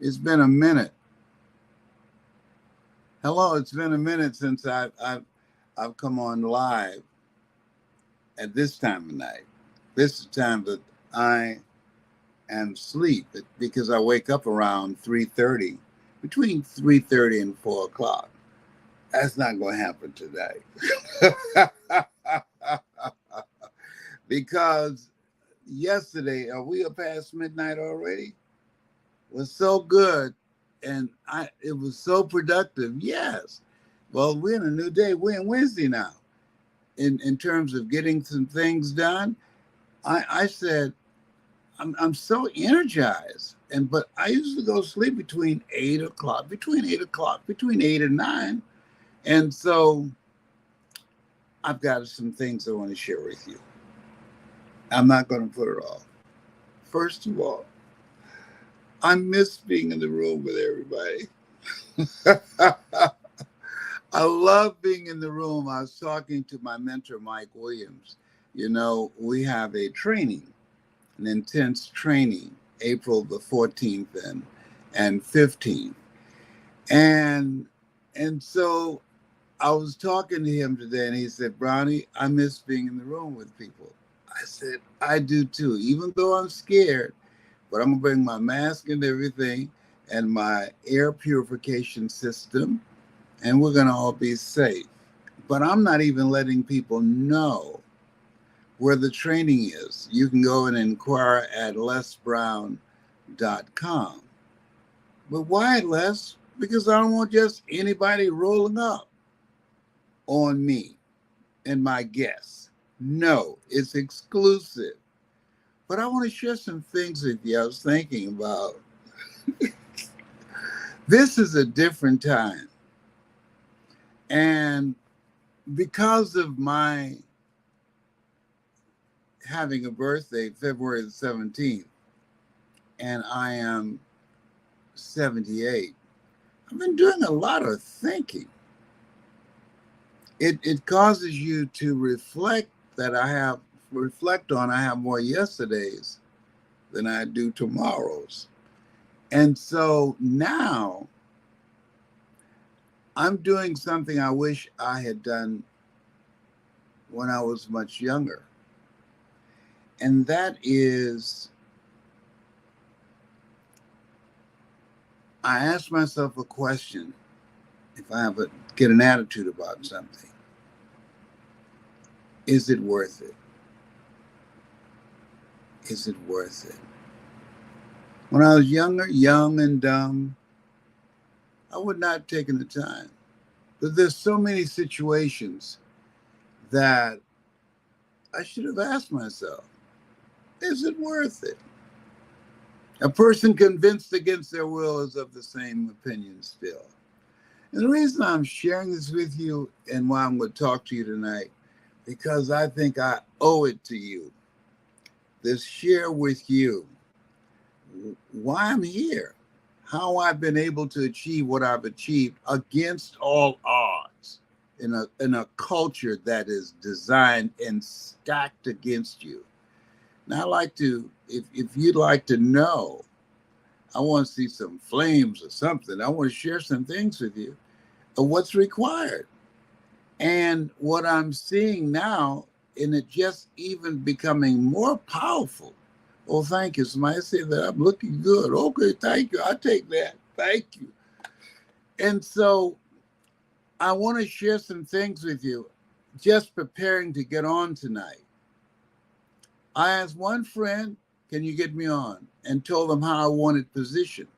It's been a minute. Hello, it's been a minute since I've come on live at this time of night. This is the time that I am asleep because I wake up around 3:30, between 3:30 and 4 o'clock. That's not going to happen today. Because yesterday, are we past midnight already? Was so good, and it was so productive. Yes. Well, we're in a new day. We're in Wednesday now. In terms of getting some things done, I said I'm so energized, but I usually go to sleep between 8 o'clock, between 8 and 9, and so I've got some things I want to share with you. I'm not going to put it off. First of all, I miss being in the room with everybody. I love being in the room. I was talking to my mentor, Mike Williams. You know, we have a training, an intense training, April the 14th and 15th. And so I was talking to him today, and he said, Brownie, I miss being in the room with people. I said, I do too, even though I'm scared, but I'm going to bring my mask and everything and my air purification system, and we're going to all be safe. But I'm not even letting people know where the training is. You can go and inquire at lesbrown.com. But why, Les? Because I don't want just anybody rolling up on me and my guests. No, it's exclusive. But I want to share some things with you. I was thinking about this is a different time. And because of my having a birthday, February the 17th, and I am 78, I've been doing a lot of thinking. It causes you to reflect on I have more yesterdays than I do tomorrows. And so now I'm doing something I wish I had done when I was much younger. And that is, I ask myself a question if I get an attitude about something. Is it worth it? Is it worth it? When I was younger, young and dumb, I would not have taken the time. But there's so many situations that I should have asked myself, is it worth it? A person convinced against their will is of the same opinion still. And the reason I'm sharing this with you and why I'm going to talk to you tonight, because I think I owe it to you to share with you why I'm here, how I've been able to achieve what I've achieved against all odds in a culture that is designed and stacked against you. Now, I'd like to, if you'd like to know, I want to see some flames or something. I want to share some things with you of what's required. And what I'm seeing now, and it just even becoming more powerful. Oh, thank you. Somebody said that I'm looking good. Okay, thank you. I take that. Thank you. And so I want to share some things with you, just preparing to get on tonight. I asked one friend, can you get me on? And told him how I wanted position.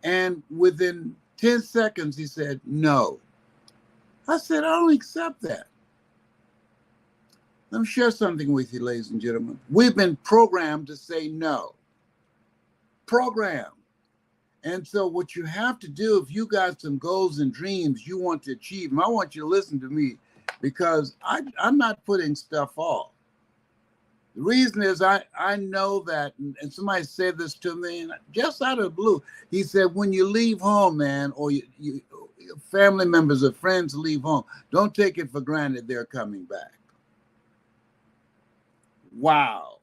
And within 10 seconds, he said, no. I said, I don't accept that. Let me share something with you, ladies and gentlemen. We've been programmed to say no. Programmed. And so what you have to do, if you got some goals and dreams you want to achieve, and I want you to listen to me, because I'm not putting stuff off. The reason is I know that, and somebody said this to me, and just out of the blue, he said, when you leave home, man, or you family members or friends leave home, don't take it for granted they're coming back. Wow.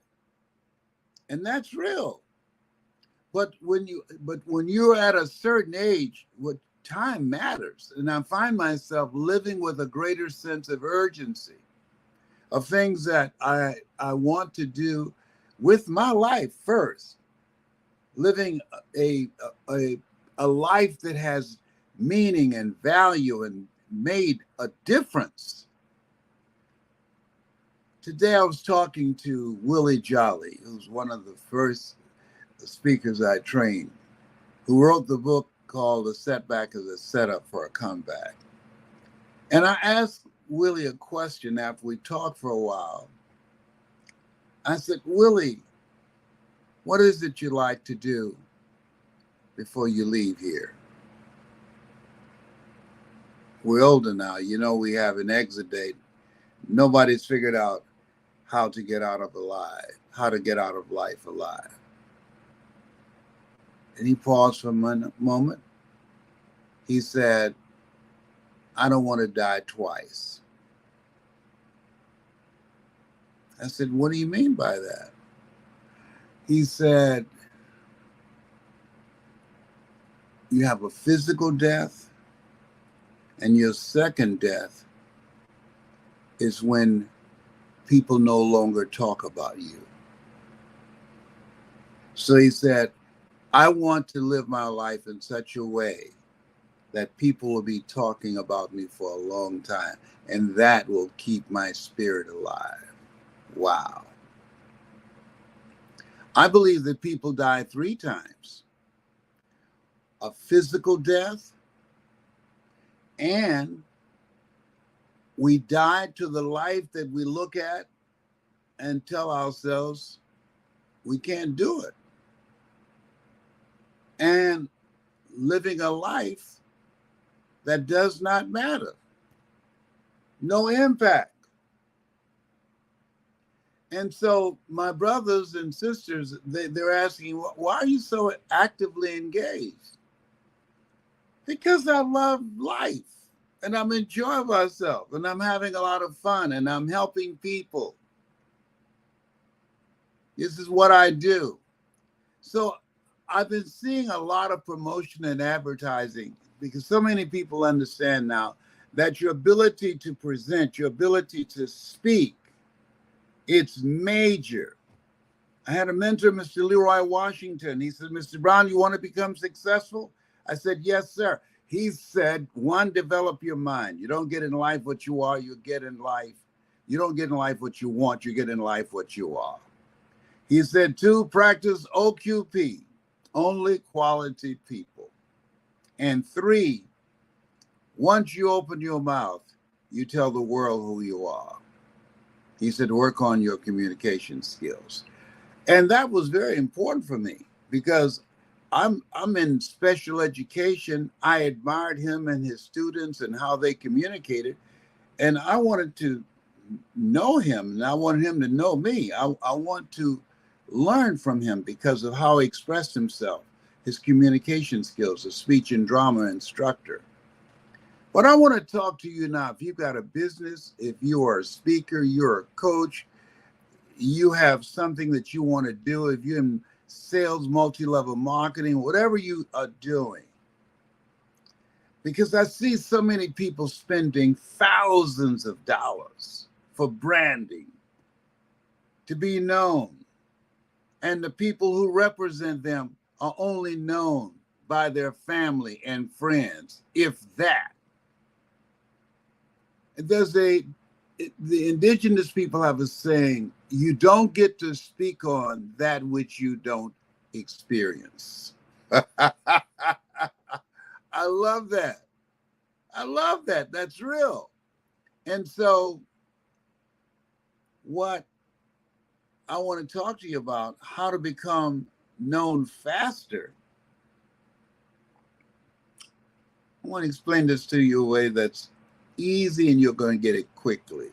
And that's real. But when you're at a certain age, what time matters. And I find myself living with a greater sense of urgency of things that I want to do with my life first, living a a life that has meaning and value and made a difference. Today I was talking to Willie Jolly, who's one of the first speakers I trained, who wrote the book called "A Setback is a Setup for a Comeback." And I asked Willie a question after we talked for a while. I said, Willie, what is it you like to do before you leave here? We're older now. You know, we have an exit date. Nobody's figured out how to get out of life alive. And he paused for a moment. He said, I don't want to die twice. I said, what do you mean by that? He said, you have a physical death, and your second death is when people no longer talk about you. So he said, I want to live my life in such a way that people will be talking about me for a long time, and that will keep my spirit alive. Wow. I believe that people die 3 times: a physical death, and we die to the life that we look at and tell ourselves we can't do it. And living a life that does not matter. No impact. And so my brothers and sisters, they're asking, why are you so actively engaged? Because I love life, and I'm enjoying myself, and I'm having a lot of fun, and I'm helping people. This is what I do. So I've been seeing a lot of promotion and advertising because so many people understand now that your ability to present, your ability to speak, it's major. I had a mentor, Mr. Leroy Washington. He said, Mr. Brown, you want to become successful? I said, yes, sir. He said, 1, develop your mind. You don't get in life what you are, you get in life. You don't get in life what you want, you get in life what you are. He said, 2, practice OQP, only quality people. And 3, once you open your mouth, you tell the world who you are. He said, work on your communication skills. And that was very important for me because I'm in special education. I admired him and his students and how they communicated. And I wanted to know him, and I wanted him to know me. I want to learn from him because of how he expressed himself, his communication skills, a speech and drama instructor. But I want to talk to you now. If you've got a business, if you are a speaker, you're a coach, you have something that you want to do, if you're in sales, multi-level marketing, whatever you are doing. Because I see so many people spending thousands of dollars for branding, to be known. And the people who represent them are only known by their family and friends, if that. The indigenous people have a saying, you don't get to speak on that which you don't experience. I love that. I love that. That's real. And so what I want to talk to you about, how to become known faster. I want to explain this to you a way that's easy and you're going to get it quickly.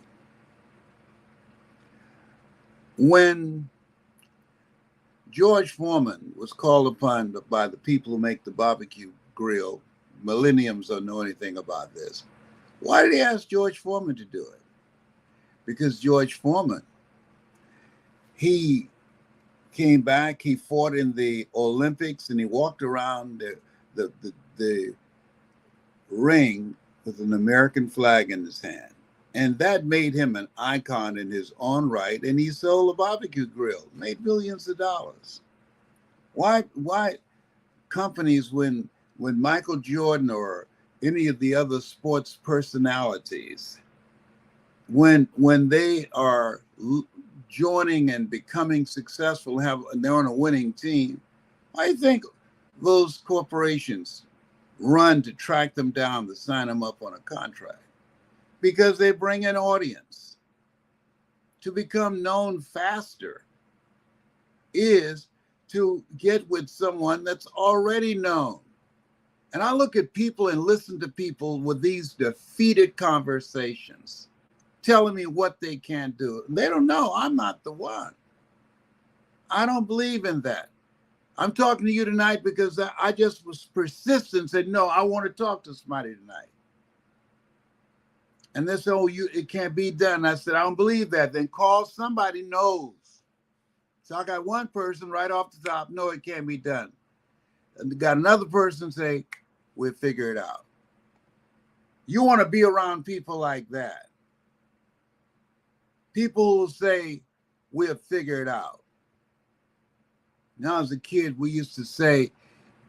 When George Foreman was called upon by the people who make the barbecue grill, millenniums don't know anything about this. Why did he ask George Foreman to do it? Because George Foreman, he came back. He fought in the Olympics, and he walked around the ring with an American flag in his hand. And that made him an icon in his own right. And he sold a barbecue grill, made millions of dollars. Why companies, when Michael Jordan or any of the other sports personalities, when they are joining and becoming successful, and they're on a winning team, I think those corporations run to track them down, to sign them up on a contract, because they bring an audience. To become known faster is to get with someone that's already known. And I look at people and listen to people with these defeated conversations, telling me what they can't do. They don't know. I'm not the one. I don't believe in that. I'm talking to you tonight because I just was persistent and said, no, I want to talk to somebody tonight. And they said, oh, it can't be done. I said, I don't believe that. Then call somebody knows. So I got one person right off the top, no, it can't be done. And got another person say, we'll figure it out. You want to be around people like that. People will say, we'll figure it out. Now, as a kid, we used to say,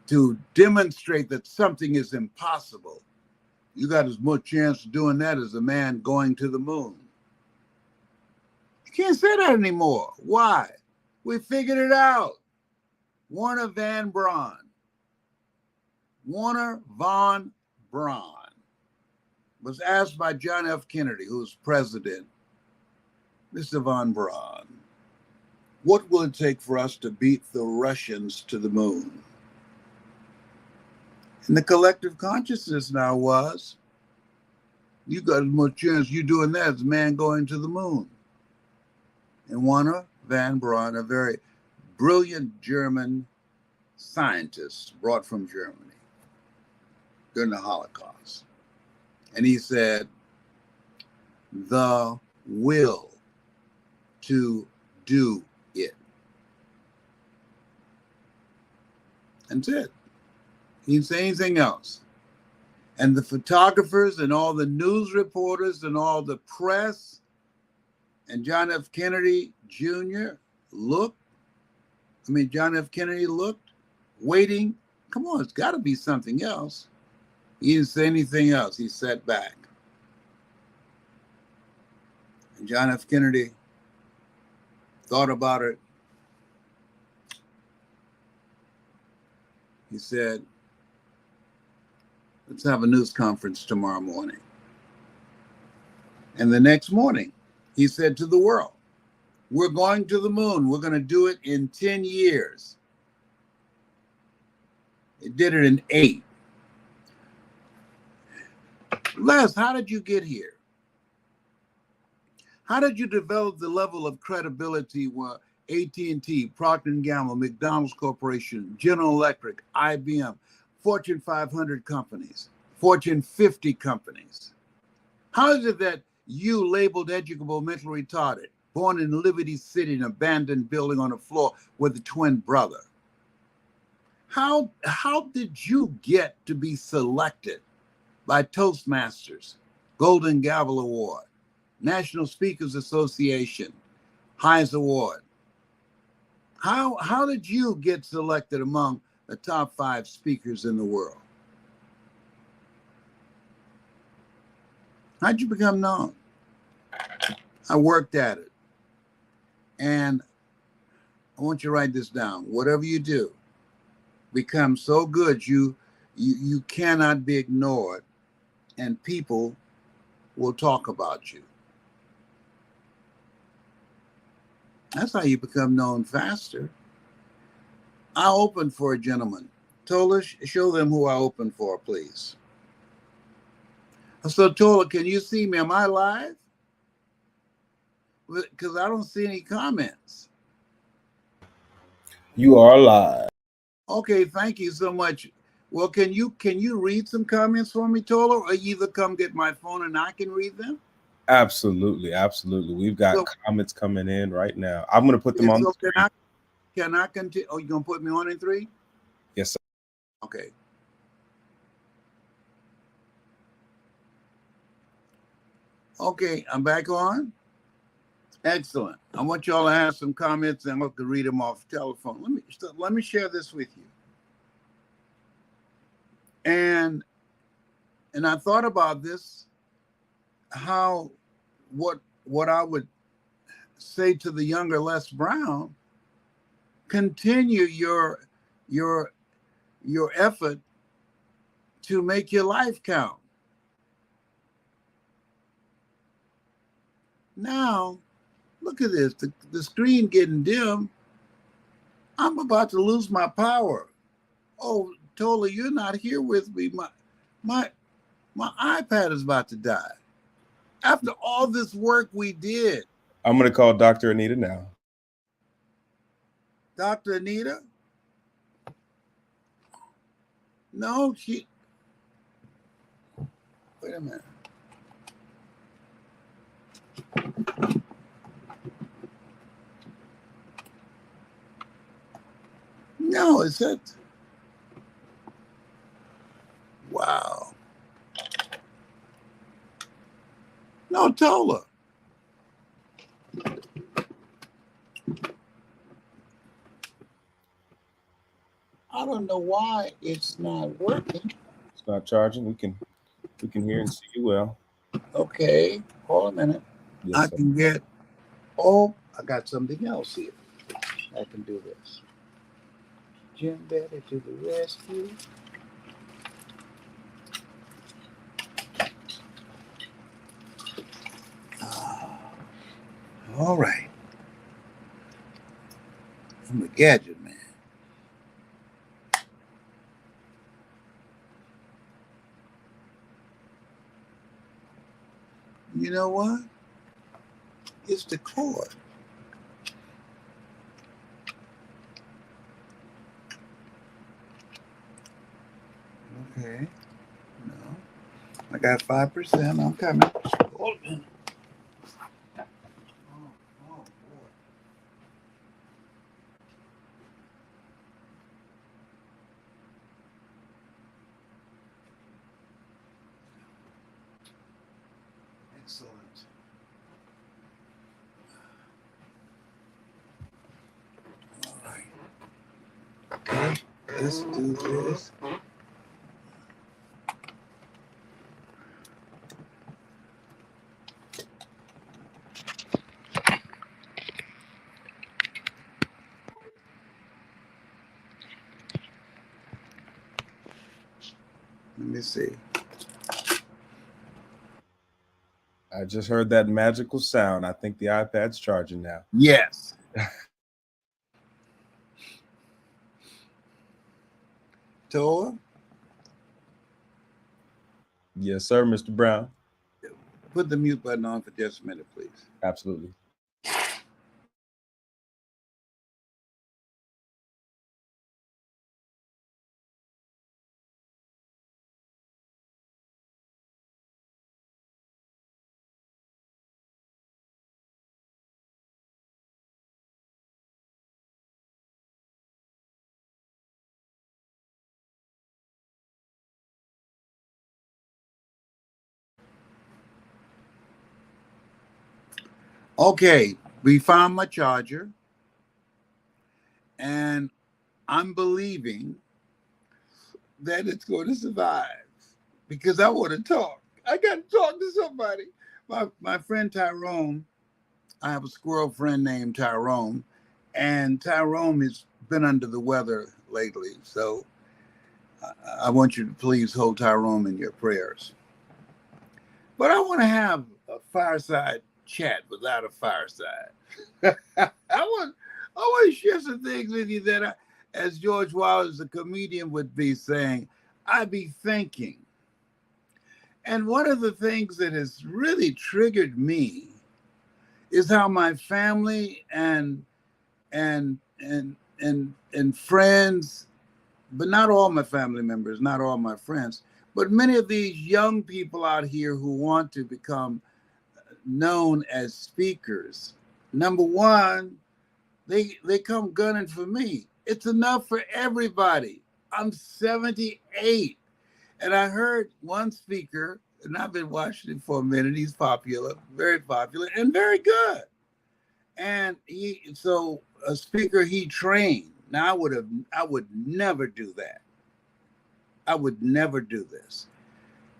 to demonstrate that something is impossible, you got as much chance of doing that as a man going to the moon. You can't say that anymore. Why? We figured it out. Warner Van Braun was asked by John F. Kennedy, who was president, Mr. Von Braun, what will it take for us to beat the Russians to the moon? And the collective consciousness now was, you got as much chance you doing that as a man going to the moon. And Warner Van Braun, a very brilliant German scientist brought from Germany during the Holocaust. And he said, the will to do it. That's it. He didn't say anything else. And the photographers and all the news reporters and all the press and John F. Kennedy Jr. John F. Kennedy looked, waiting. Come on, it's got to be something else. He didn't say anything else. He sat back. And John F. Kennedy thought about it. He said, let's have a news conference tomorrow morning. And the next morning, he said to the world, we're going to the moon. We're going to do it in 10 years. It did it in 8. Les, how did you get here? How did you develop the level of credibility where AT&T, Procter & Gamble, McDonald's Corporation, General Electric, IBM, Fortune 500 companies, Fortune 50 companies? How is it that you, labeled educable, mentally retarded, born in Liberty City, an abandoned building on the floor with a twin brother, how did you get to be selected by Toastmasters, Golden Gavel Award, National Speakers Association, Heise Award? How did you get selected among the top 5 speakers in the world? How'd you become known? I worked at it. And I want you to write this down. Whatever you do, become so good you cannot be ignored, and people will talk about you. That's how you become known faster. I opened for a gentleman. Tola, show them who I opened for, please. So, Tola, can you see me? Am I live? Because I don't see any comments. You are live. Okay, thank you so much. Well, can you read some comments for me, Tola, or either come get my phone and I can read them? Absolutely. We've got comments coming in right now. I'm going to put them on the screen. Can I continue? Oh, you gonna put me on in 3? Yes, sir. Okay. Okay, I'm back on. Excellent. I want y'all to have some comments, and I can read them off the telephone. Let me share this with you. And I thought about this, how what I would say to the younger Les Brown: continue your effort to make your life count. Now, look at this. The screen getting dim. I'm about to lose my power. Oh, Tola, you're not here with me. My iPad is about to die. After all this work we did. I'm going to call Dr. Anita now. Dr. Anita? No, she... Wait a minute. No, it's it. Wow. No, Tola. I don't know why it's not working. It's not charging. We can hear and see you well. Okay, hold a minute. Yes, I sir. can get... Oh, I got something else here. I can do this. Jim Betty to the rescue. All right. I'm a gadget man. You know what? It's the cord. Okay. No. I got 5%. I'm coming. Hold a minute. Oh, boy. Excellent. All right. Okay. Let's do this. Let me see. I just heard that magical sound. I think the iPad's charging now. Yes. Toa? Yes, sir, Mr. Brown. Put the mute button on for just a minute, please. Absolutely. Okay, we found my charger, and I'm believing that it's going to survive because I want to talk. I got to talk to somebody. My friend Tyrone, I have a squirrel friend named Tyrone, and Tyrone has been under the weather lately. So I want you to please hold Tyrone in your prayers. But I want to have a fireside chat without a fireside. I want to share some things with you that as George Wallace, the comedian, would be saying, I be thinking. And one of the things that has really triggered me is how my family and friends, but not all my family members, not all my friends, but many of these young people out here who want to become known as speakers. Number one, They come gunning for me. It's enough for everybody. I'm 78. And I heard one speaker, and I've been watching him for a minute. He's popular, very popular, and very good. And so a speaker he trained. Now I would never do that. I would never do this.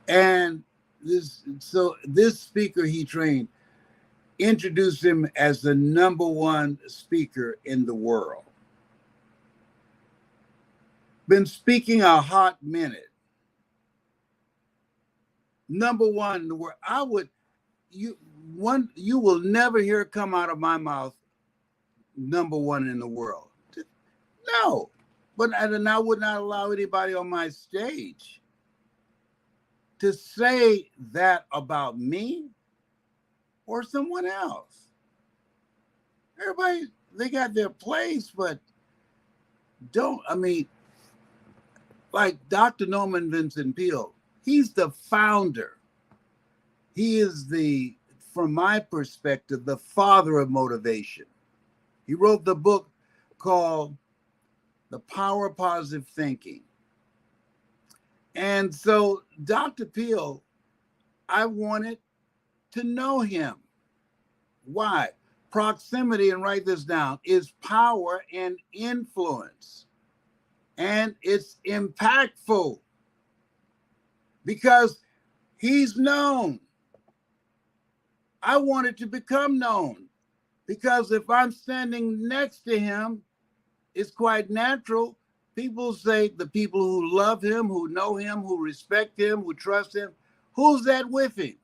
And this speaker he trained introduced him as the number one speaker in the world. Been speaking a hot minute. Number one in the world. You will never hear it come out of my mouth, number one in the world. No. And I would not allow anybody on my stage to say that about me or someone else. Everybody, they got their place, but like Dr. Norman Vincent Peale, he's the founder. He is from my perspective, the father of motivation. He wrote the book called The Power of Positive Thinking. And so Dr. Peale, I wanted to know him. Why? Proximity, and write this down, is power and influence. And it's impactful because he's known. I wanted to become known because if I'm standing next to him, it's quite natural. People say the people who love him, who know him, who respect him, who trust him, who's that with him?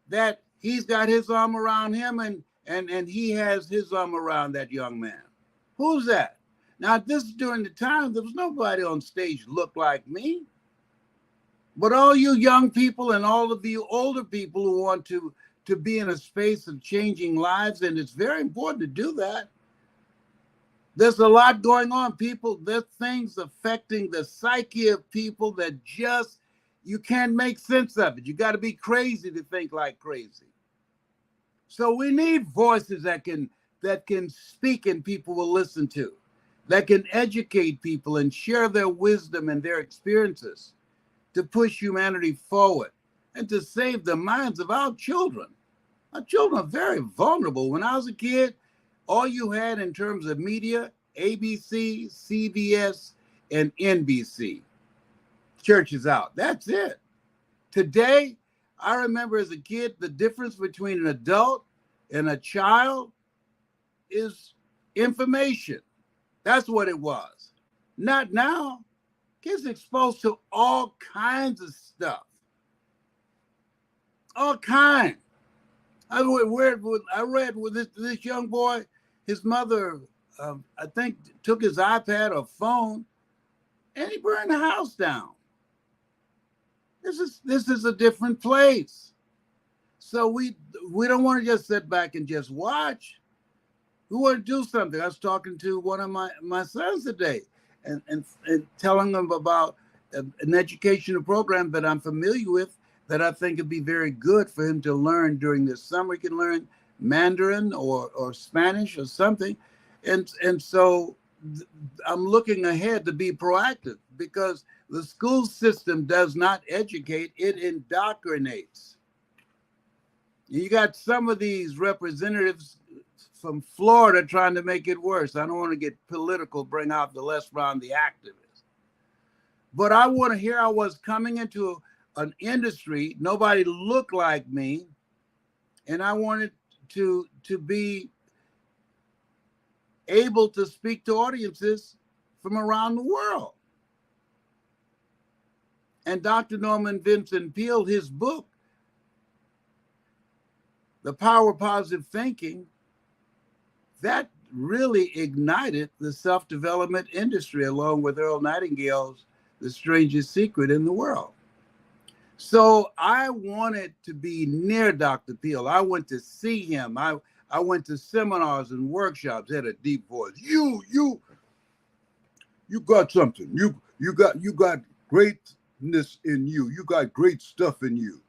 That he's got his arm around him and he has his arm around that young man. Who's that? Now, this is during the time there was nobody on stage looked like me. But all you young people and all of you older people who want to be in a space of changing lives, and it's very important to do that. There's a lot going on. There's things affecting the psyche of people that you can't make sense of it. You got to be crazy to think like crazy. So we need voices that can speak and people will listen to, that can educate people and share their wisdom and their experiences to push humanity forward and to save the minds of our children. Our children are very vulnerable. When I was a kid, all you had in terms of media, ABC, CBS, and NBC. Church is out. That's it. Today, I remember as a kid, the difference between an adult and a child is information. That's what it was. Not now. Kids exposed to all kinds of stuff. All kinds. I read with this young boy, his mother, I think, took his iPad or phone, and he burned the house down. This is a different place. So we don't want to just sit back and just watch. We want to do something. I was talking to one of my sons today and telling them about an educational program that I'm familiar with that I think would be very good for him to learn during this summer. He can learn Mandarin or Spanish or something. And so I'm looking ahead to be proactive because the school system does not educate, it indoctrinates. You got some of these representatives from Florida trying to make it worse. I don't want to get political, bring out the Les Brown, the activist. But I want to hear I was coming into an industry, nobody looked like me, and I wanted to be able to speak to audiences from around the world. And Dr. Norman Vincent Peale, his book, The Power of Positive Thinking, that really ignited the self-development industry along with Earl Nightingale's The Strangest Secret in the World. So I wanted to be near Dr. Peale. I went to see him. I went to seminars and workshops. He had a deep voice. You got something. You got greatness in you. You got great stuff in you.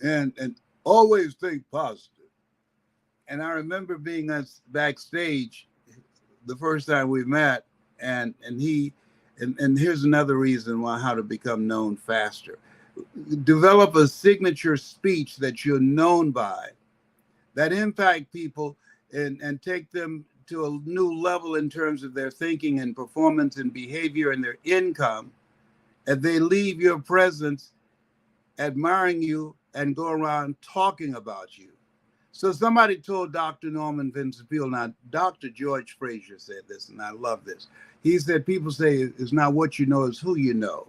And always think positive. And I remember being backstage the first time we met, and here's another reason why how to become known faster. Develop a signature speech that you're known by, that impact people and take them to a new level in terms of their thinking and performance and behavior and their income, and they leave your presence admiring you and go around talking about you. So somebody told Dr. Norman Vincent Peale, now Dr. George Frazier said this, and I love this. He said, people say it's not what you know, it's who you know.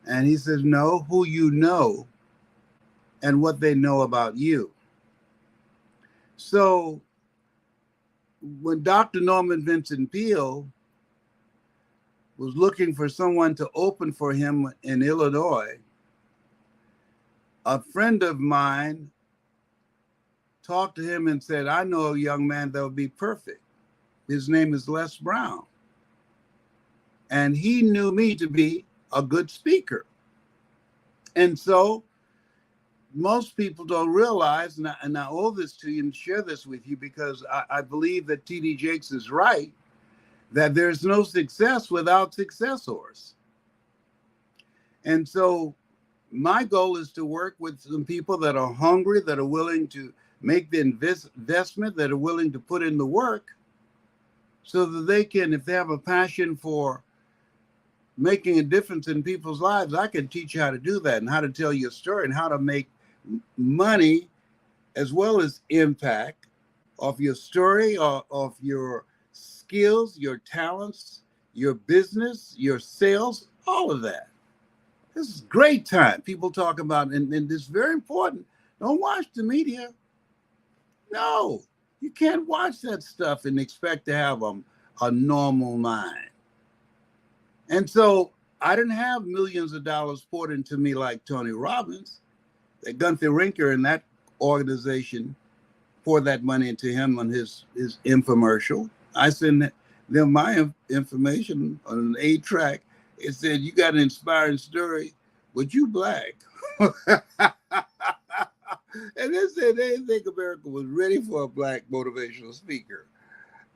And he says, no, who you know and what they know about you. So when Dr. Norman Vincent Peale was looking for someone to open for him in Illinois, a friend of mine talked to him and said, I know a young man that would be perfect. His name is Les Brown. And he knew me to be a good speaker. And so most people don't realize, and I owe this to you and share this with you because I believe that T.D. Jakes is right, that there's no success without successors. And so my goal is to work with some people that are hungry, that are willing to make the investment, that are willing to put in the work so that they can, if they have a passion for making a difference in people's lives, I can teach you how to do that and how to tell your story and how to make money as well as impact off your story, or of your skills, your talents, your business, your sales, all of that. This is great time. People talk about, and it's very important. Don't watch the media. No, you can't watch that stuff and expect to have a normal mind. And so I didn't have millions of dollars poured into me like Tony Robbins. That Gunther Rinker and that organization poured that money into him on his infomercial. I sent them my information on an 8-track. It said, you got an inspiring story, but you black. And they said they didn't think America was ready for a black motivational speaker.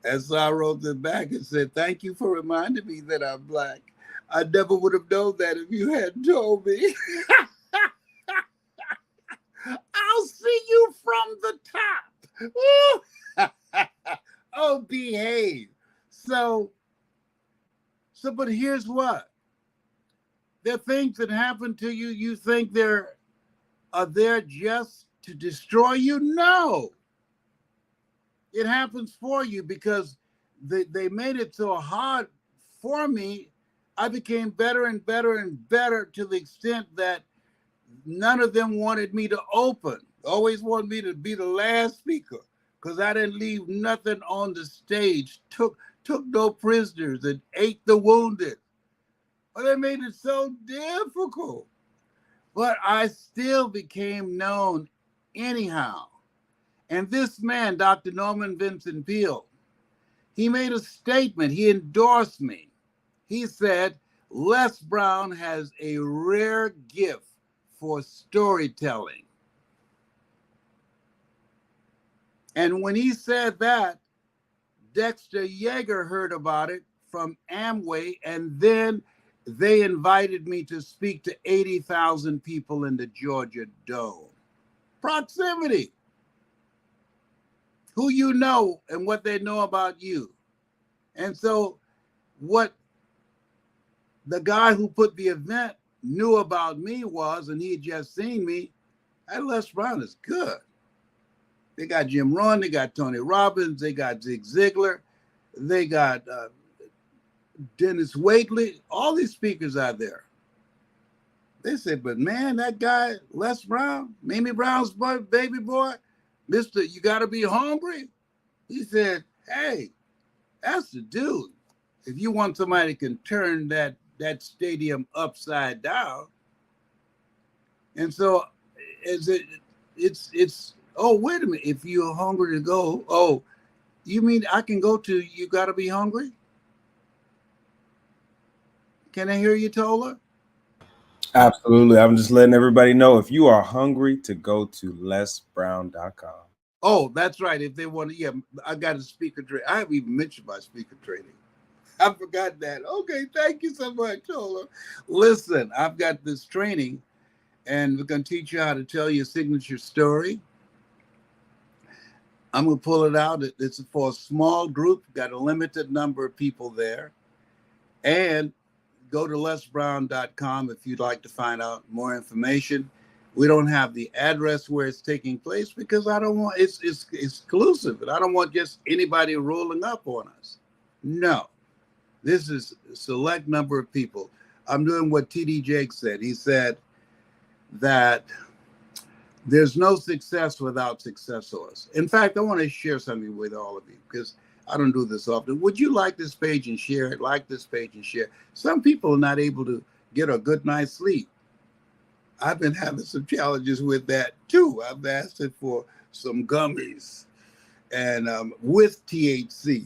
And so I wrote them back and said, thank you for reminding me that I'm black. I never would have known that if you hadn't told me. I'll see you from the top. Oh, behave. So, but here's what. There are things that happen to you. You think they're there just to destroy you? No. It happens for you because they made it so hard for me. I became better and better and better to the extent that none of them wanted me to open. Always wanted me to be the last speaker because I didn't leave nothing on the stage, took no prisoners, and ate the wounded. Well, they made it so difficult. But I still became known anyhow. And this man, Dr. Norman Vincent Peale, he made a statement. He endorsed me. He said, Les Brown has a rare gift for storytelling. And when he said that, Dexter Yeager heard about it from Amway, and then they invited me to speak to 80,000 people in the Georgia Dome. Proximity. Who you know and what they know about you. And so what the guy who put the event knew about me was, and he had just seen me, that Les Brown is good. They got Jim Rohn, they got Tony Robbins, they got Zig Ziglar, they got Dennis Waitley, all these speakers out there. They said, but man, that guy, Les Brown, Mamie Brown's baby boy, Mr. You Gotta Be Hungry. He said, hey, that's the dude. If you want somebody who can turn that stadium upside down. And so it's oh, wait a minute. If you're hungry to go, oh, you mean I can go to You Gotta Be Hungry? Can I hear you, Tola? Absolutely. I'm just letting everybody know if you are hungry to go to lesbrown.com. Oh, that's right. If they want to, yeah, I got a speaker training. I haven't even mentioned my speaker training. I forgot that. Okay, thank you so much, Tola. Listen, I've got this training, and we're going to teach you how to tell your signature story. I'm going to pull it out. It's for a small group, got a limited number of people there. And go to lesbrown.com if you'd like to find out more information. We don't have the address where it's taking place because I don't want it's exclusive, and I don't want just anybody rolling up on us. No, this is a select number of people. I'm doing what TD Jakes said. He said that there's no success without successors. In fact, I want to share something with all of you because I don't do this often. Would you like this page and share it? Like this page and share. Some people are not able to get a good night's sleep. I've been having some challenges with that too. I've asked it for some gummies and with THC.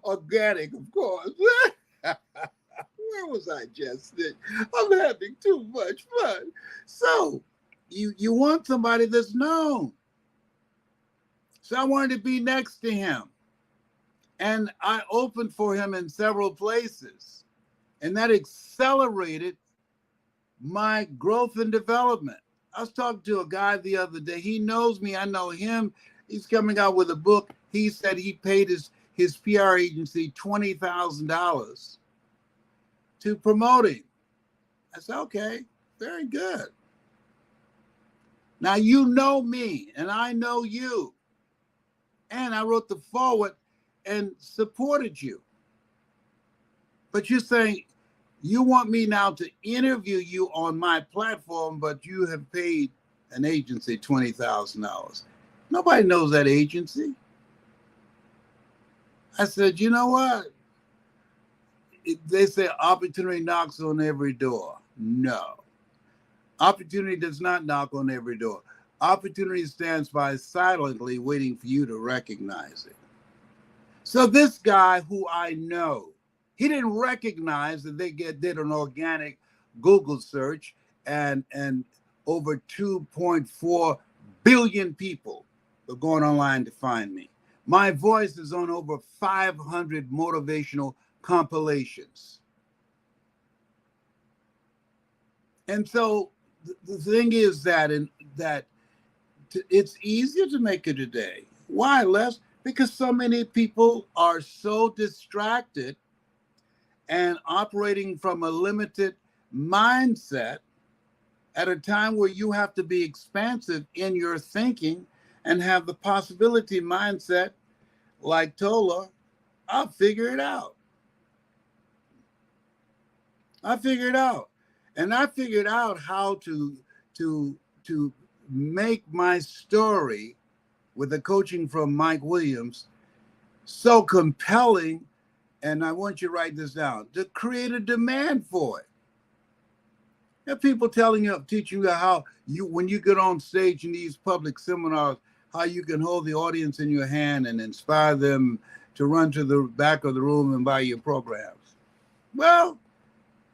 Organic, of course. Where was I just? I'm having too much fun. So you want somebody that's known. So I wanted to be next to him. And I opened for him in several places. And that accelerated my growth and development. I was talking to a guy the other day. He knows me. I know him. He's coming out with a book. He said he paid his PR agency $20,000 to promote him. I said, okay, very good. Now you know me and I know you. And I wrote the forward and supported you. But you're saying you want me now to interview you on my platform, but you have paid an agency $20,000. Nobody knows that agency. I said, you know what? They say opportunity knocks on every door. No. Opportunity does not knock on every door. Opportunity stands by silently waiting for you to recognize it. So this guy who I know, he didn't recognize that they did an organic Google search and over 2.4 billion people are going online to find me. My voice is on over 500 motivational compilations. And so the thing is that it's easier to make it today. Why, Les? Because so many people are so distracted and operating from a limited mindset at a time where you have to be expansive in your thinking and have the possibility mindset like Tola. I'll figure it out. I figured out. And I figured out how to make my story with the coaching from Mike Williams so compelling. And I want you to write this down, to create a demand for it. There are people teaching you how when you get on stage in these public seminars, how you can hold the audience in your hand and inspire them to run to the back of the room and buy your programs. Well,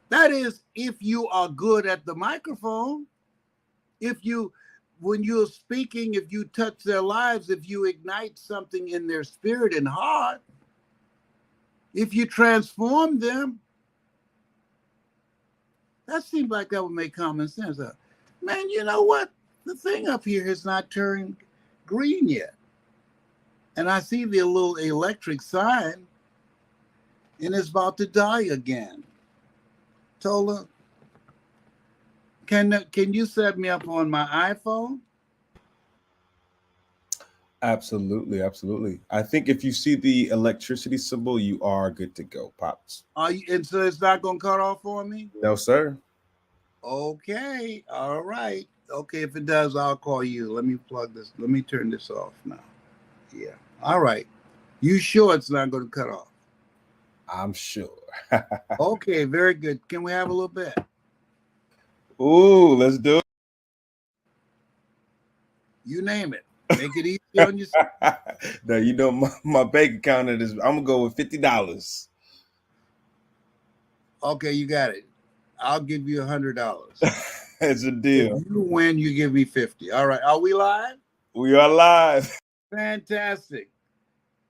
that is if you are good at the microphone. When you're speaking, if you touch their lives, if you ignite something in their spirit and heart, if you transform them, that seems like that would make common sense. Man, you know what? The thing up here has not turned green yet. And I see the little electric sign, and it's about to die again. Tola, can you set me up on my iPhone? Absolutely, absolutely. I think if you see the electricity symbol, you are good to go, Pops. And so it's not going to cut off for me? No, sir. Okay, all right. Okay, if it does, I'll call you. Let me plug this. Let me turn this off now. Yeah, all right. You sure it's not going to cut off? I'm sure. Okay, very good. Can we have a little bit? Ooh, let's do it. You name it. Make it easy on yourself. No, you know my bank account is. I'm gonna go with $50. Okay, you got it. I'll give you $100. It's a If deal. you win, you give me 50. All right. Are we live? We are live. Fantastic.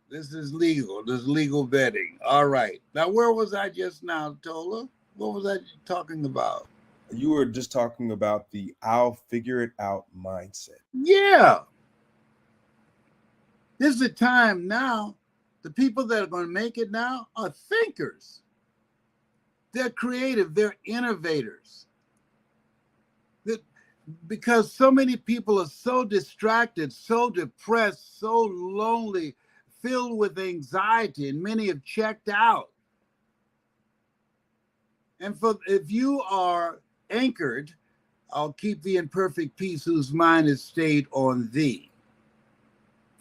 This is legal. This is legal vetting. All right. Now, where was I just now, Tola? What was I talking about? You were just talking about the I'll figure it out mindset. Yeah. This is the time now. The people that are going to make it now are thinkers. They're creative. They're innovators. Because so many people are so distracted, so depressed, so lonely, filled with anxiety, and many have checked out. And if you are anchored, I'll keep thee in perfect peace whose mind is stayed on thee.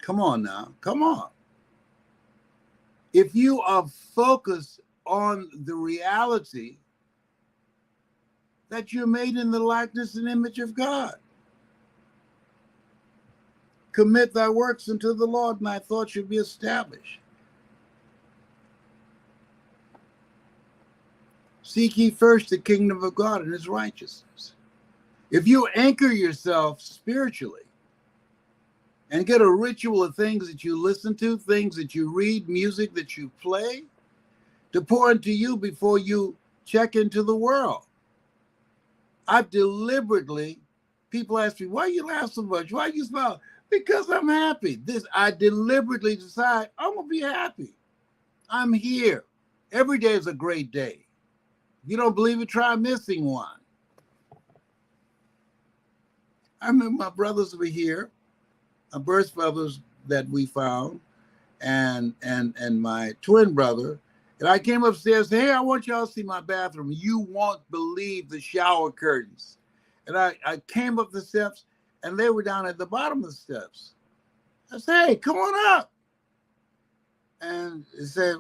Come on now, come on. If you are focused on the reality that you're made in the likeness and image of God, commit thy works unto the Lord, and thy thoughts should be established. Seek ye first the kingdom of God and his righteousness. If you anchor yourself spiritually and get a ritual of things that you listen to, things that you read, music that you play, to pour into you before you check into the world. I've deliberately, people ask me, why you laugh so much? Why you smile? Because I'm happy. I deliberately decide I'm going to be happy. I'm here. Every day is a great day. If you don't believe it, try missing one. I remember my brothers were here, my birth brothers that we found, and my twin brother. And I came upstairs and said, hey, I want y'all to see my bathroom. You won't believe the shower curtains. And I came up the steps and they were down at the bottom of the steps. I said, hey, come on up. And it said,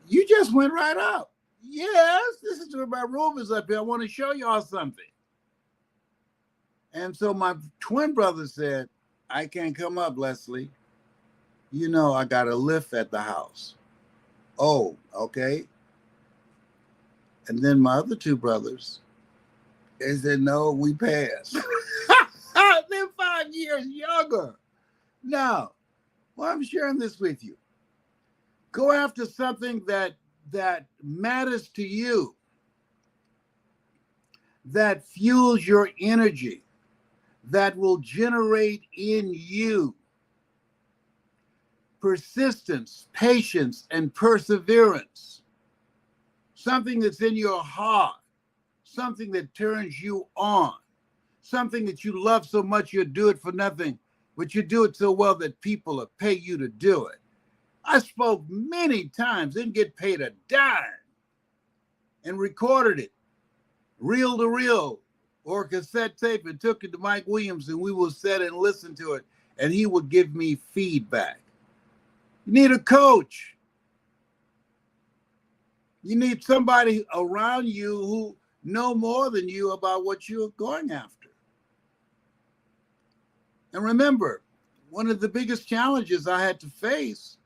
you just went right up. Yes, this is where my room is up here. I want to show y'all something. And so my twin brother said, I can't come up, Leslie. You know, I got a lift at the house. Oh, okay. And then my other two brothers, they said, no, we passed. They're 5 years younger. Now, well, I'm sharing this with you. Go after something that matters to you, that fuels your energy, that will generate in you persistence, patience, and perseverance. Something that's in your heart, something that turns you on, something that you love so much you'll do it for nothing, but you do it so well that people will pay you to do it. I spoke many times, didn't get paid a dime, and recorded it, reel to reel, or cassette tape, and took it to Mike Williams, and we would sit and listen to it, and he would give me feedback. You need a coach. You need somebody around you who know more than you about what you're going after. And remember, one of the biggest challenges I had to face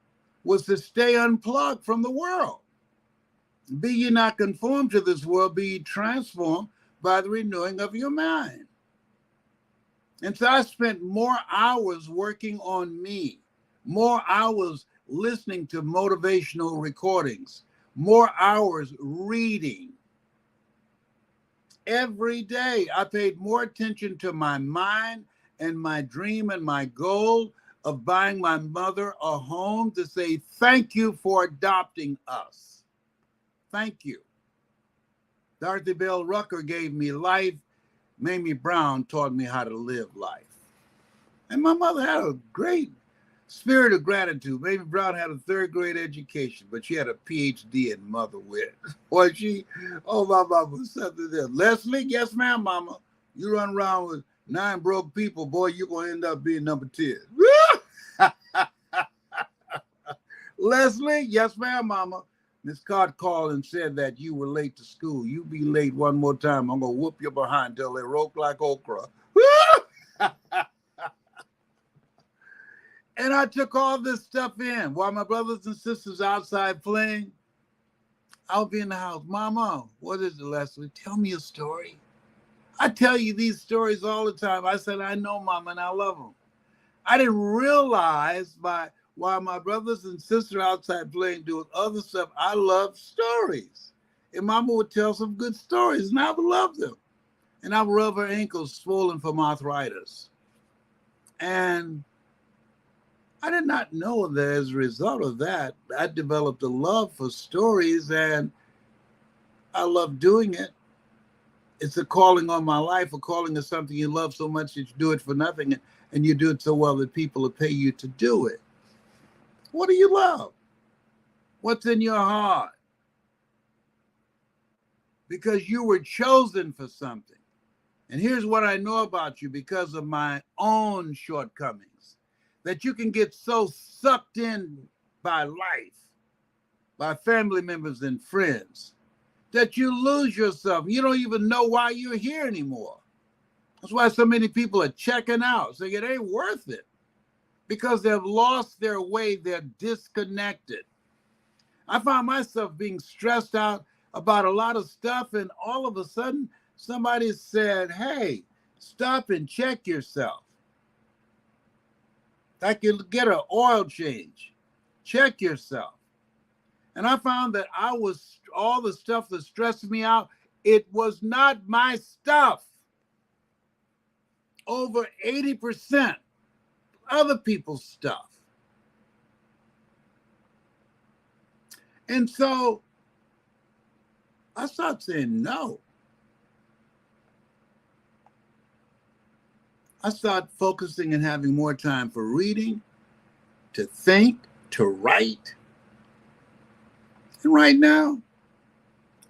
was to stay unplugged from the world. Be ye not conformed to this world, be ye transformed by the renewing of your mind. And so I spent more hours working on me, more hours listening to motivational recordings, more hours reading. Every day, I paid more attention to my mind and my dream and my goal of buying my mother a home to say, thank you for adopting us. Thank you. Dorothy Bell Rucker gave me life. Mamie Brown taught me how to live life. And my mother had a great spirit of gratitude. Mamie Brown had a third grade education, but she had a PhD in mother wit. Boy, my mama was something there. Leslie, yes, ma'am, mama. You run around with 9 broke people, boy, you're going to end up being number 10. Leslie, yes, ma'am, mama. Miss Cott called and said that you were late to school. You be late one more time, I'm going to whoop your behind till they roke like okra. And I took all this stuff in while my brothers and sisters outside playing. I'll be in the house. Mama, what is it, Leslie? Tell me a story. I tell you these stories all the time. I said, I know Mama and I love them. I didn't realize while my brothers and sister outside playing, doing other stuff, I love stories. And Mama would tell some good stories, and I would love them. And I would rub her ankles swollen from arthritis. And I did not know that as a result of that, I developed a love for stories, and I love doing it. It's a calling on my life. A calling is something you love so much that you do it for nothing, and you do it so well that people will pay you to do it. What do you love? What's in your heart? Because you were chosen for something. And here's what I know about you because of my own shortcomings, that you can get so sucked in by life, by family members and friends, that you lose yourself. You don't even know why you're here anymore. That's why so many people are checking out, saying it ain't worth it, because they've lost their way. They're disconnected. I found myself being stressed out about a lot of stuff, and all of a sudden, somebody said, hey, stop and check yourself. Like you get an oil change. Check yourself. And I found that all the stuff that stressed me out, it was not my stuff. Over 80% other people's stuff. And so I started saying no. I started focusing and having more time for reading, to think, to write. And right now,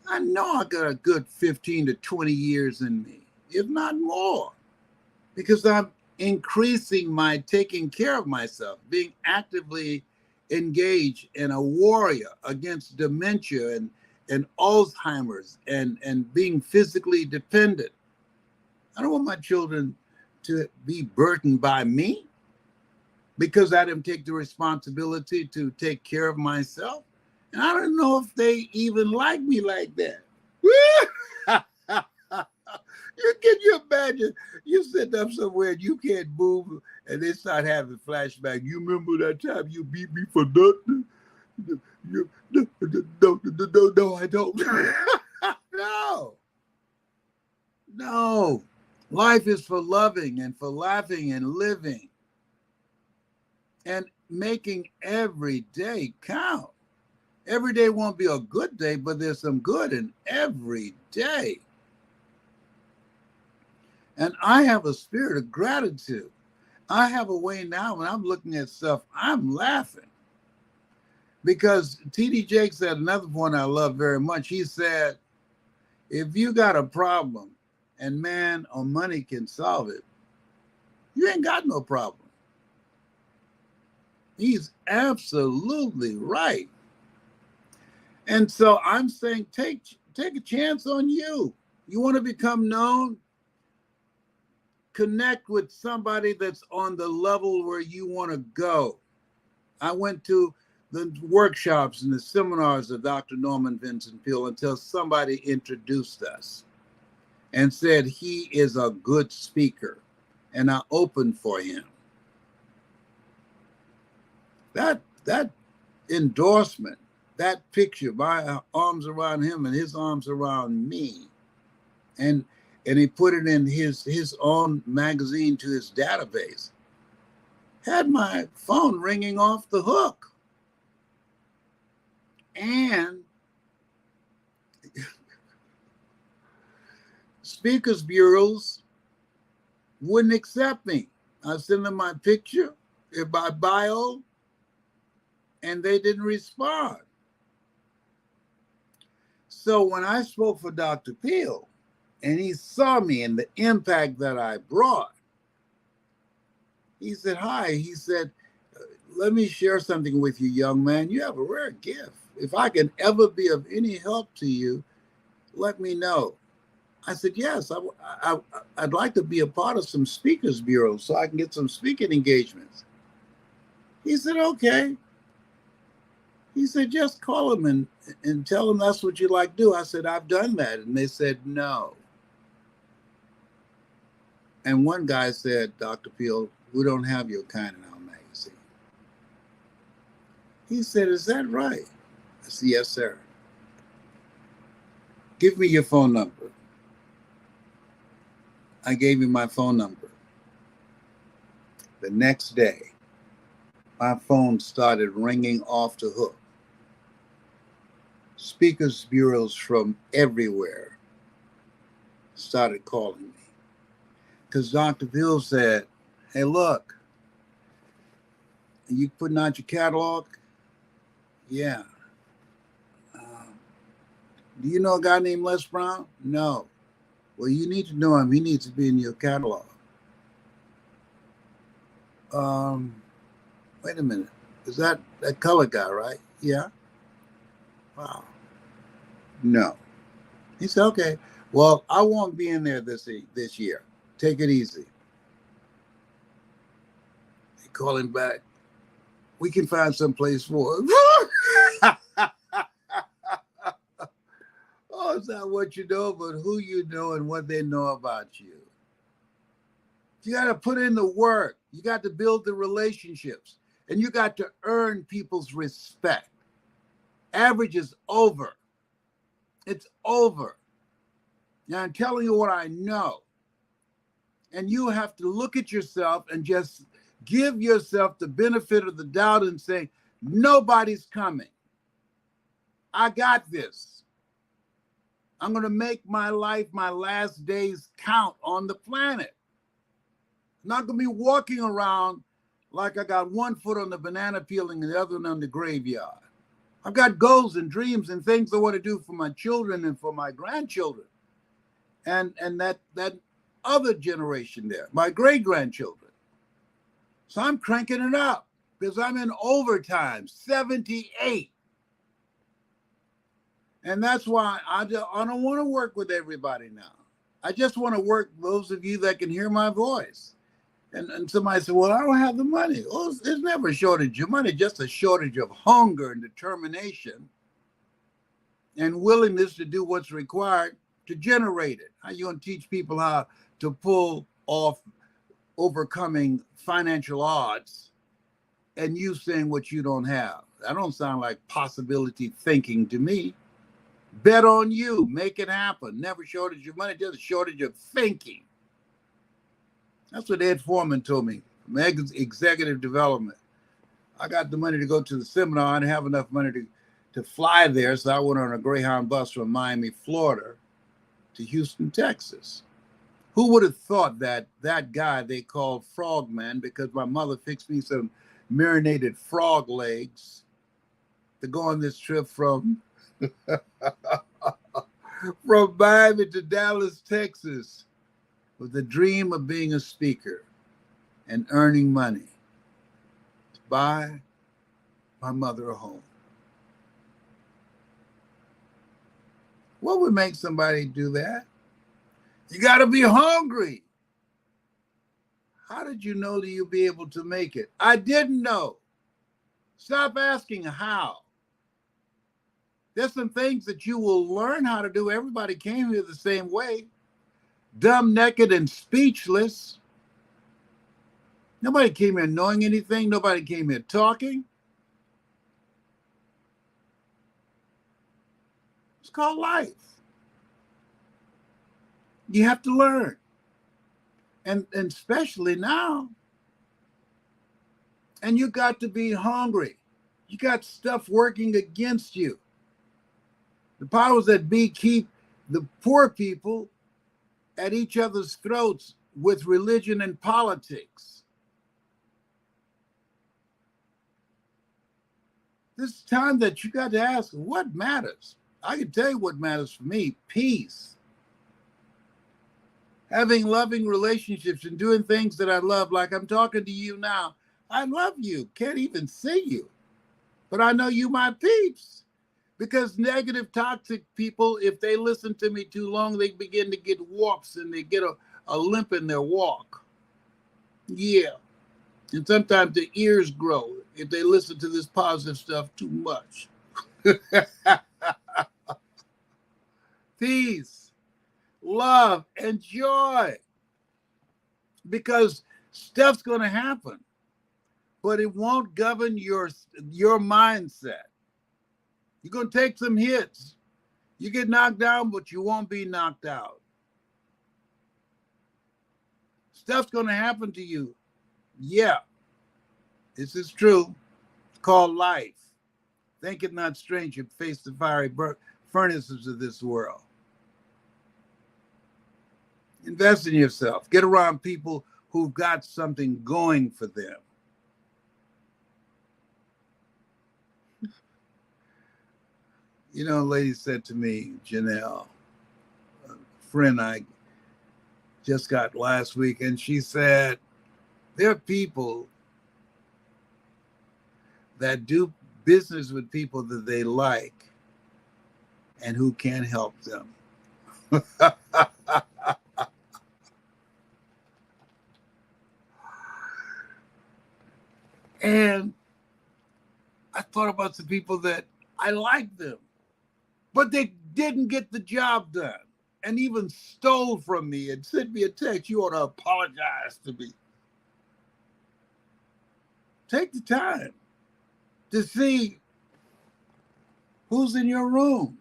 I know I got a good 15 to 20 years in me, if not more, because I'm increasing my taking care of myself, being actively engaged and a warrior against dementia and Alzheimer's and being physically dependent. I don't want my children to be burdened by me because I didn't take the responsibility to take care of myself. And I don't know if they even like me like that. Can you imagine? You sit up somewhere and you can't move, and they start having flashbacks. You remember that time you beat me for nothing? No, I don't. No. Life is for loving and for laughing and living and making every day count. Every day won't be a good day, but there's some good in every day. And I have a spirit of gratitude. I have a way now when I'm looking at stuff, I'm laughing. Because T.D. Jakes said another point I love very much. He said, if you got a problem and man or money can solve it, you ain't got no problem. He's absolutely right. And so I'm saying, take a chance on you. You want to become known? Connect with somebody that's on the level where you want to go. I went to the workshops and the seminars of Dr. Norman Vincent Peale until somebody introduced us and said he is a good speaker, and I opened for him. That endorsement, that picture, my arms around him and his arms around me, and he put it in his own magazine to his database, had my phone ringing off the hook. And speakers bureaus wouldn't accept me. I sent them my picture, my bio, and they didn't respond. So when I spoke for Dr. Peale, and he saw me and the impact that I brought, he said, hi. He said, let me share something with you, young man. You have a rare gift. If I can ever be of any help to you, let me know. I said, yes, I'd like to be a part of some speakers bureaus so I can get some speaking engagements. He said, okay. He said, just call him and tell him that's what you like to do. I said, I've done that. And they said, no. And one guy said, Dr. Peel, we don't have your kind in our magazine. He said, is that right? I said, yes, sir. Give me your phone number. I gave him my phone number. The next day, my phone started ringing off the hook. Speakers bureaus from everywhere started calling me. Because Dr. Bill said, hey, look, are you putting out your catalog? Yeah. Do you know a guy named Les Brown? No. Well, you need to know him. He needs to be in your catalog. Wait a minute. Is that color guy, right? Yeah. Wow. No. He said, okay. Well, I won't be in there this year. Take it easy. They call him back. We can find some place for him. Oh, it's not what you know, but who you know and what they know about you. You got to put in the work. You got to build the relationships. And you got to earn people's respect. Average is over. It's over. Now, I'm telling you what I know. And you have to look at yourself and just give yourself the benefit of the doubt and say, nobody's coming. I got this. I'm going to make my life, my last days count on the planet. I'm not going to be walking around like I got one foot on the banana peeling and the other one on the graveyard. I've got goals and dreams and things I want to do for my children and for my grandchildren. And that other generation there, my great-grandchildren. So I'm cranking it up because I'm in overtime, 78. And that's why I don't want to work with everybody now. I just want to work those of you that can hear my voice. And somebody said, well, I don't have the money. Well, there's never a shortage of money, just a shortage of hunger and determination and willingness to do what's required to generate it. How you going to teach people how to pull off overcoming financial odds and you saying what you don't have? That don't sound like possibility thinking to me. Bet on you. Make it happen. Never shortage of money, just a shortage of thinking. That's what Ed Foreman told me from executive development. I got the money to go to the seminar. I didn't have enough money to fly there, so I went on a Greyhound bus from Miami, Florida to Houston, Texas. Who would have thought that guy they called Frogman, because my mother fixed me some marinated frog legs to go on this trip from Miami to Dallas, Texas, with the dream of being a speaker and earning money to buy my mother a home. What would make somebody do that? You got to be hungry. How did you know that you'll be able to make it? I didn't know. Stop asking how. There's some things that you will learn how to do. Everybody came here the same way. Dumb, naked, and speechless. Nobody came here knowing anything. Nobody came here talking. It's called life. You have to learn. And especially now. And you got to be hungry. You got stuff working against you. The powers that be keep the poor people at each other's throats with religion and politics. This is time that you got to ask, what matters? I can tell you what matters for me: peace. Having loving relationships and doing things that I love, like I'm talking to you now. I love you, can't even see you, but I know you my peeps. Because negative, toxic people, if they listen to me too long, they begin to get warps and they get a limp in their walk. Yeah. And sometimes the ears grow if they listen to this positive stuff too much. Peace, love, and joy. because stuff's going to happen, but it won't govern your mindset. You're going to take some hits. You get knocked down, but you won't be knocked out. Stuff's going to happen to you. Yeah, this is true. It's called life. Think it not strange you face the fiery furnaces of this world. Invest in yourself. Get around people who've got something going for them. You know, a lady said to me, Janelle, a friend I just got last week, and she said, there are people that do business with people that they like and who can't help them. And I thought about the people that I like them, but they didn't get the job done and even stole from me and sent me a text. You ought to apologize to me. Take the time to see who's in your room.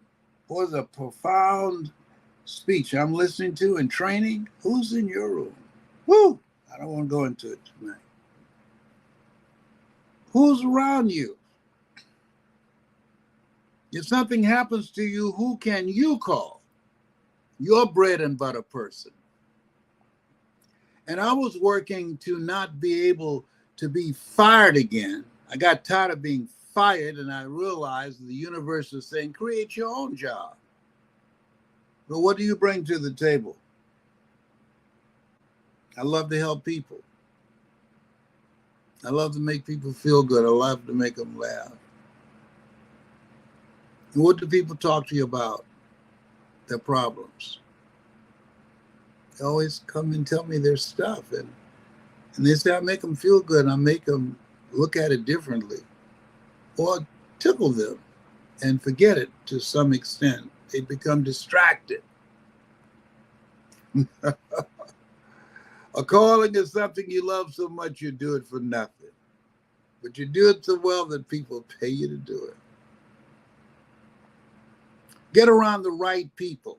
Was a profound speech I'm listening to and training. Who's in your room? Woo! I don't want to go into it tonight. Who's around you? If something happens to you, who can you call? Your bread and butter person. And I was working to not be able to be fired again. I got tired of being fired, and I realized the universe was saying, create your own job. Well, what do you bring to the table? I love to help people. I love to make people feel good. I love to make them laugh. And what do people talk to you about? Their problems. They always come and tell me their stuff. And they say I make them feel good. I make them look at it differently. Or tickle them and forget it to some extent. They become distracted. A calling is something you love so much you do it for nothing. But you do it so well that people pay you to do it. Get around the right people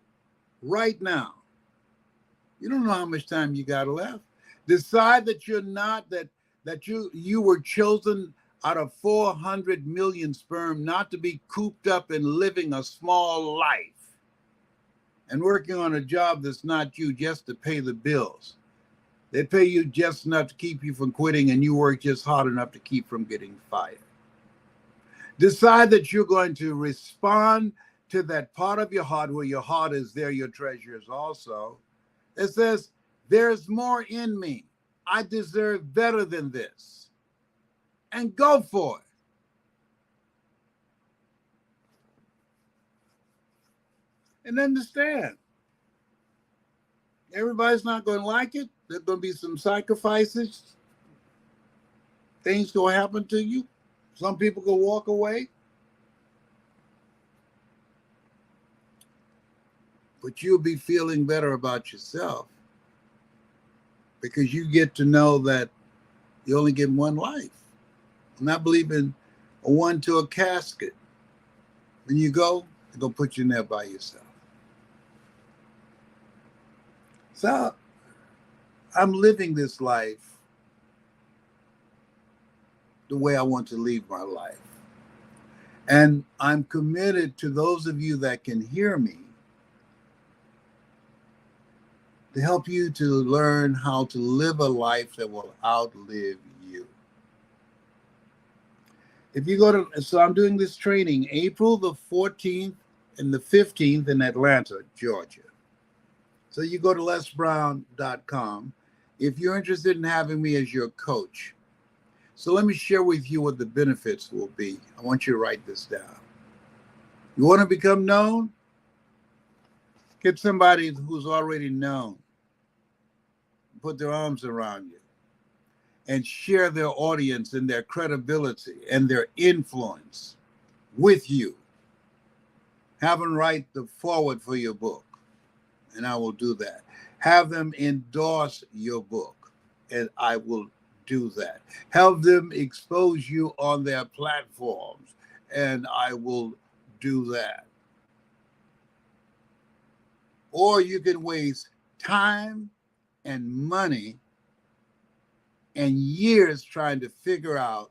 right now. You don't know how much time you got left. Decide that you're not, that you were chosen out of 400 million sperm not to be cooped up and living a small life and working on a job that's not you just to pay the bills. They pay you just enough to keep you from quitting, and you work just hard enough to keep from getting fired. Decide that you're going to respond to that part of your heart where your heart is, there your treasure is also. It says, there's more in me. I deserve better than this. And go for it. And understand, everybody's not going to like it. There's going to be some sacrifices. Things going to happen to you. Some people will walk away. But you'll be feeling better about yourself because you get to know that you only get one life. And I believe in a one to a casket. When you go, they're going to put you in there by yourself. So I'm living this life the way I want to live my life. And I'm committed to those of you that can hear me to help you to learn how to live a life that will outlive you. If you go to, so I'm doing this training April the 14th and the 15th in Atlanta, Georgia. So you go to lesbrown.com if you're interested in having me as your coach. So let me share with you what the benefits will be. I want you to write this down. You want to become known? Get somebody who's already known. Put their arms around you and share their audience and their credibility and their influence with you. Have them write the foreword for your book, and I will do that. Have them endorse your book. and I will do that. Have them expose you on their platforms, and I will do that. Or you can waste time and money and years trying to figure out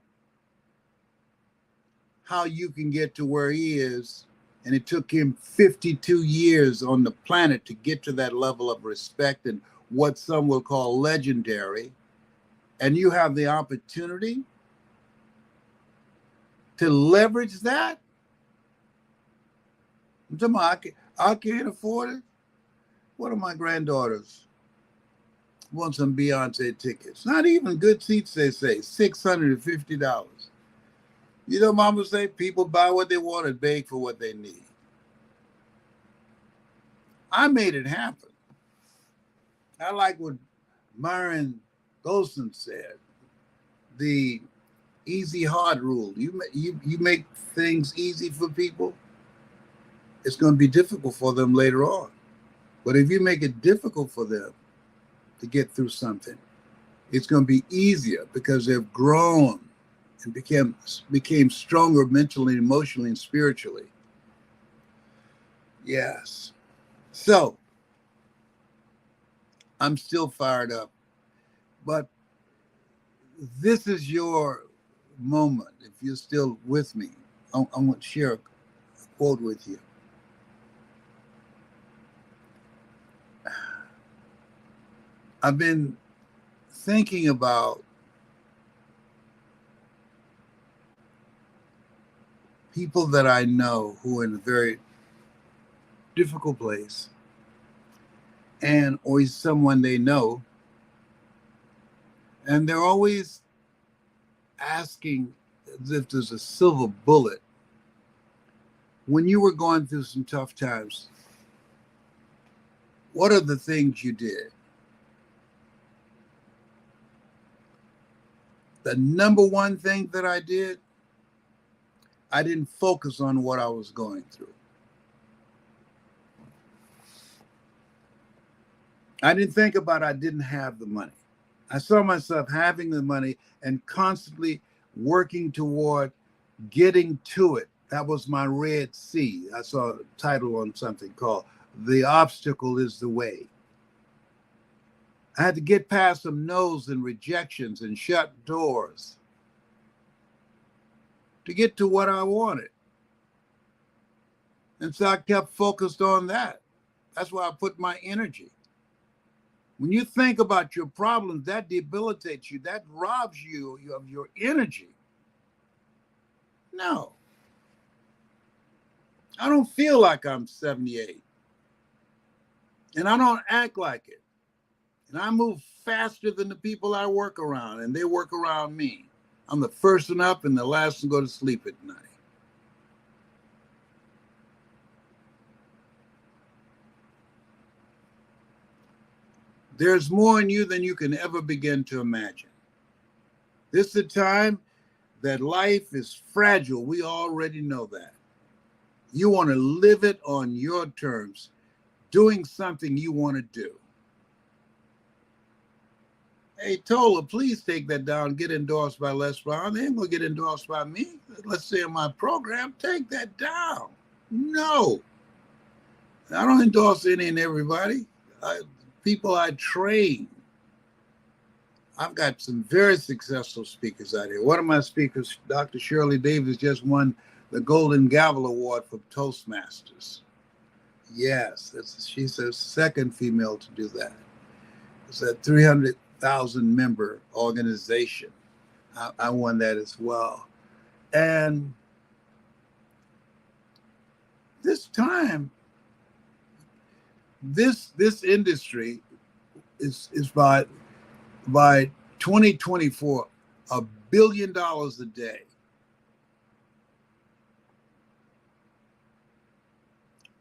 how you can get to where he is. And it took him 52 years on the planet to get to that level of respect and what some will call legendary. And you have the opportunity to leverage that. I'm talking about, I can't afford it. One of my granddaughters want some Beyonce tickets. Not even good seats, they say, $650. You know, Mama say people buy what they want and beg for what they need. I made it happen. I like what Myron Golson said, the easy hard rule. You make things easy for people, it's going to be difficult for them later on. But if you make it difficult for them to get through something, it's going to be easier because they've grown and became stronger mentally, emotionally, and spiritually. Yes. So I'm still fired up, but this is your moment. If you're still with me, I want to share a quote with you. I've been thinking about people that I know who are in a very difficult place, and always someone they know, and they're always asking as if there's a silver bullet. When you were going through some tough times, what are the things you did? The number one thing that I did, I didn't focus on what I was going through. I didn't think about I didn't have the money. I saw myself having the money and constantly working toward getting to it. That was my Red Sea. I saw a title on something called The Obstacle is the Way. I had to get past some no's and rejections and shut doors to get to what I wanted. And so I kept focused on that. That's why I put my energy. When you think about your problems, that debilitates you. That robs you of your energy. No. I don't feel like I'm 78. And I don't act like it. And I move faster than the people I work around, and they work around me. I'm the first one up and the last one to go to sleep at night. There's more in you than you can ever begin to imagine. This is a time that life is fragile. We already know that. You want to live it on your terms, doing something you want to do. Hey, Tola, please take that down. Get endorsed by Les Brown. They ain't going to get endorsed by me. Let's say in my program, take that down. No. I don't endorse any and everybody. People I train. I've got some very successful speakers out here. One of my speakers, Dr. Shirley Davis, just won the Golden Gavel Award for Toastmasters. Yes, she's the second female to do that. It's a 300,000 member organization. I won that as well. And this time, this industry is by 2024, $1 billion a day.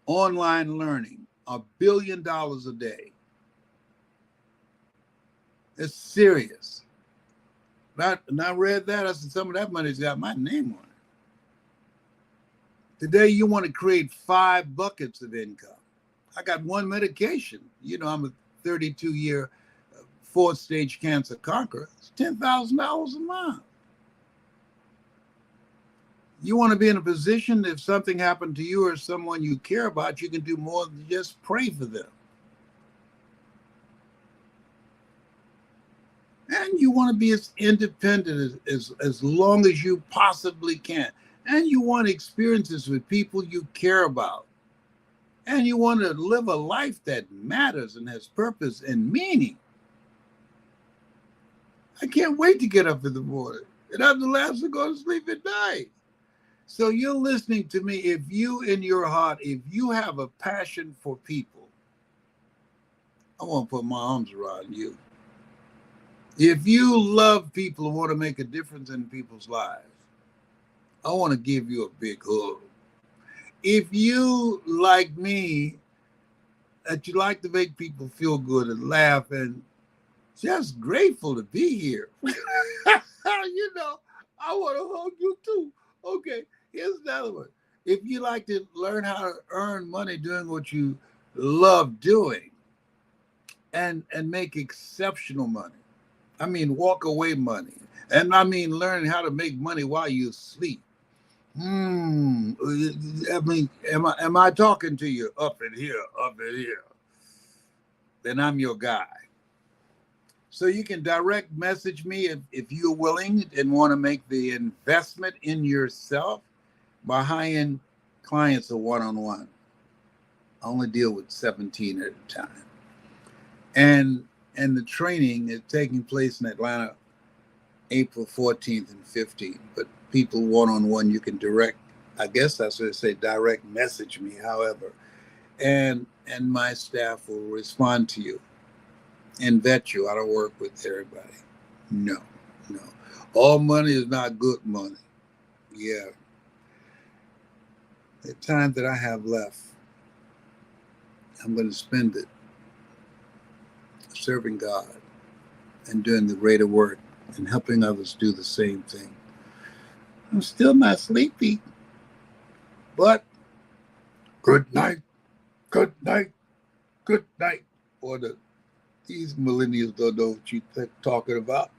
Online learning, $1 billion a day. It's serious. And I read that. I said, some of that money's got my name on it. Today, you want to create 5 buckets of income. I got one medication. You know, I'm a 32-year fourth stage cancer conqueror, it's $10,000 a month. You want to be in a position if something happened to you or someone you care about, you can do more than just pray for them. And you want to be as independent as long as you possibly can. And you want experiences with people you care about. And you want to live a life that matters and has purpose and meaning. I can't wait to get up in the morning and have the last to go to sleep at night. So you're listening to me. If you in your heart, if you have a passion for people, I want to put my arms around you. If you love people and want to make a difference in people's lives, I want to give you a big hug. If you, like me, that you like to make people feel good and laugh and just grateful to be here, you know, I want to hug you too. Okay, here's another one. If you like to learn how to earn money doing what you love doing and make exceptional money, I mean, walk away money. And I mean, learning how to make money while you sleep. I mean, am I talking to you up in here, Then I'm your guy. So you can direct message me if you're willing and want to make the investment in yourself. My high-end clients are one-on-one. I only deal with 17 at a time. And the training is taking place in Atlanta, April 14th and 15th. But people one-on-one, you can direct, I guess that's what I say, direct message me, however. And my staff will respond to you and vet you. I don't work with everybody. No. All money is not good money. Yeah. The time that I have left, I'm going to spend it serving God and doing the greater work and helping others do the same thing. I'm still not sleepy, but good night. Or these millennials don't know what you're talking about.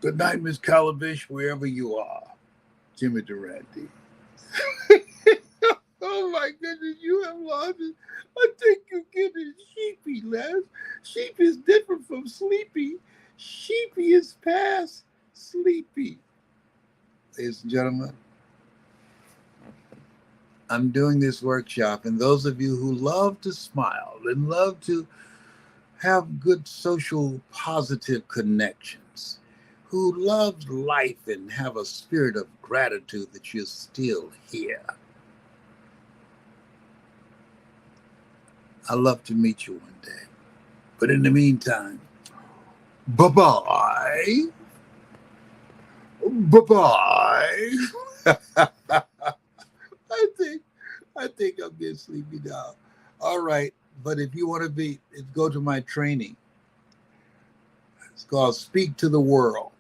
Good night, Miss Calabish, wherever you are. Jimmy Durante. Oh my goodness, you have lost it. I think you're getting sheepy, Les. Sheep is different from sleepy. Sheepy is past sleepy. Ladies and gentlemen, I'm doing this workshop, and those of you who love to smile and love to have good social positive connections, who love life and have a spirit of gratitude that you're still here, I'd love to meet you one day. But in the meantime, bye-bye. Bye-bye. I think I'm getting sleepy now. All right. But if you want to go to my training. It's called Speak to the World.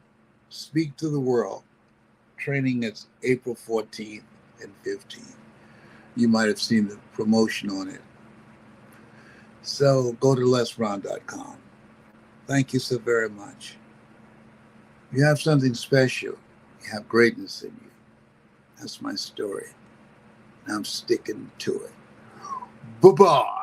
Speak to the World. Training is April 14th and 15th. You might have seen the promotion on it. So go to lesron.com. Thank you so very much. You have something special. You have greatness in you. That's my story. And I'm sticking to it. Bye-bye.